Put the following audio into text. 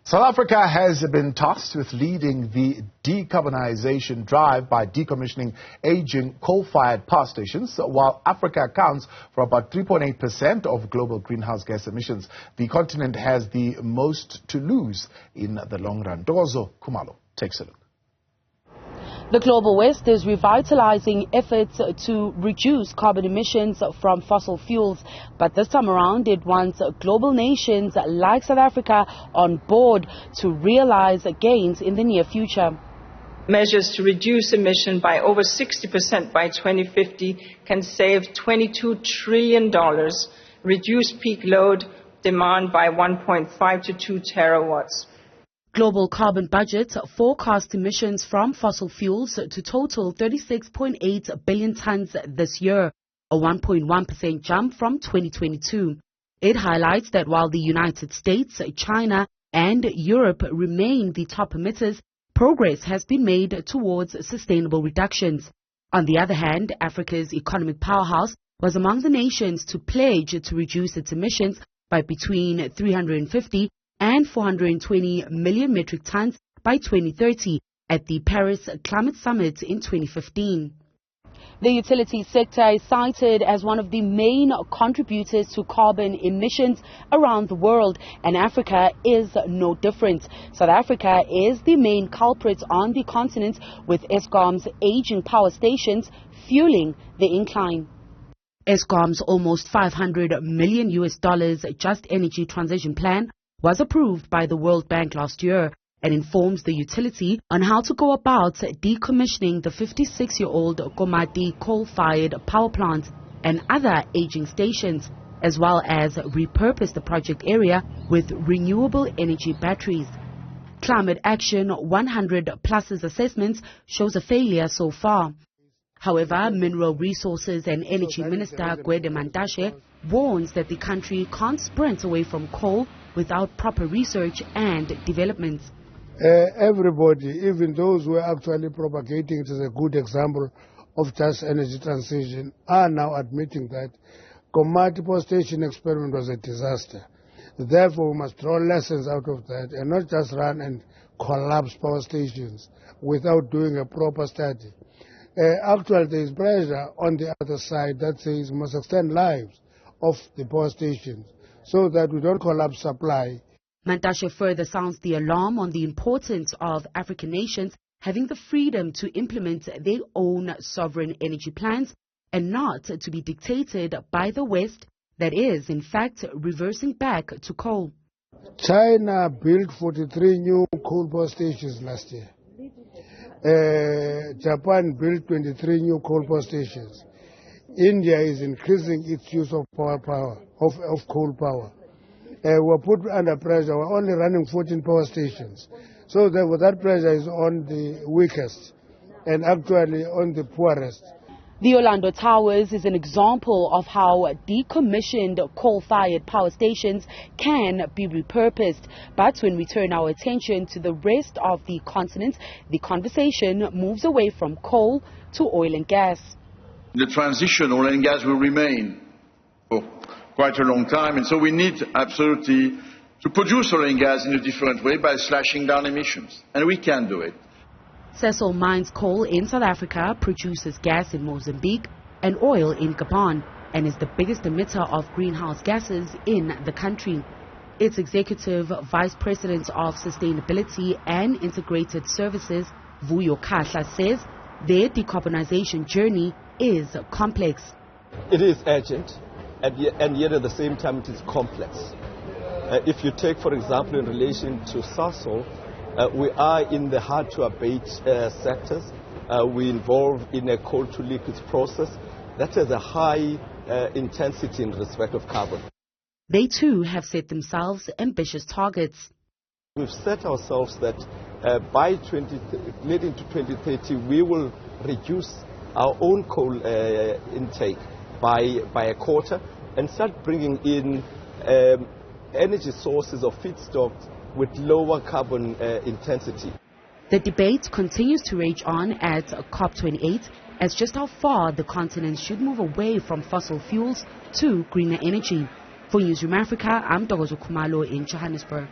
South Africa has been tasked with leading the decarbonization drive by decommissioning aging coal-fired power stations, while Africa accounts for about 3.8% of global greenhouse gas emissions. The continent has the most to lose in the long run. Ntokozo Khumalo takes a look. The Global West is revitalizing efforts to reduce carbon emissions from fossil fuels. But this time around, it wants global nations like South Africa on board to realize gains in the near future. Measures to reduce emission by over 60% by 2050 can save $22 trillion, reduce peak load demand by 1.5 to 2 terawatts. Global carbon budgets forecast emissions from fossil fuels to total 36.8 billion tons this year, a 1.1% jump from 2022. It highlights that while the United States, China and Europe remain the top emitters, progress has been made towards sustainable reductions. On the other hand, Africa's economic powerhouse was among the nations to pledge to reduce its emissions by between 350 and 420 million metric tons by 2030 at the Paris Climate Summit in 2015. The utility sector is cited as one of the main contributors to carbon emissions around the world, and Africa is no different. South Africa is the main culprit on the continent, with Eskom's aging power stations fueling the incline. Eskom's almost $500 million Just Energy Transition Plan was approved by the World Bank last year and informs the utility on how to go about decommissioning the 56-year-old Komati coal-fired power plant and other aging stations, as well as repurpose the project area with renewable energy batteries. Climate Action 100+'s assessments shows a failure so far. However, Mineral Resources and Energy Minister Gwede Mantashe warns that the country can't sprint away from coal without proper research and development. Everybody, even those who are actually propagating it as a good example of just energy transition, are now admitting that Komati power station experiment was a disaster. Therefore, we must draw lessons out of that and not just run and collapse power stations without doing a proper study. Actually, there is pressure on the other side that says we must extend lives of the power stations so that we don't collapse supply. Mantashe further sounds the alarm on the importance of African nations having the freedom to implement their own sovereign energy plans and not to be dictated by the West that is, in fact, reversing back to coal. China built 43 new coal power stations last year. Japan built 23 new coal power stations. India is increasing its use of coal power. We're put under pressure. We're only running 14 power stations. So therefore that pressure is on the weakest and actually on the poorest. The Orlando Towers is an example of how decommissioned coal-fired power stations can be repurposed. But when we turn our attention to the rest of the continent, the conversation moves away from coal to oil and gas. The transition, oil and gas will remain for quite a long time, and so we need absolutely to produce oil and gas in a different way by slashing down emissions, and we can do it. Cecil mines coal in South Africa, produces gas in Mozambique and oil in Gabon, and is the biggest emitter of greenhouse gases in the country. Its Executive Vice President of Sustainability and Integrated Services, Vuyo Kahla, says their decarbonization journey is complex. It is urgent, and yet at the same time it is complex. If you take, for example, in relation to Sasol, we are in the hard-to-abate sectors. We involve in a coal-to-liquids process that has a high intensity in respect of carbon. They too have set themselves ambitious targets. We've set ourselves that by leading to 2030, we will reduce our own coal intake by a quarter and start bringing in energy sources or feedstocks with lower carbon intensity. The debate continues to rage on at COP28 as just how far the continent should move away from fossil fuels to greener energy. For Newzroom Afrika, I'm Ntokozo Khumalo in Johannesburg.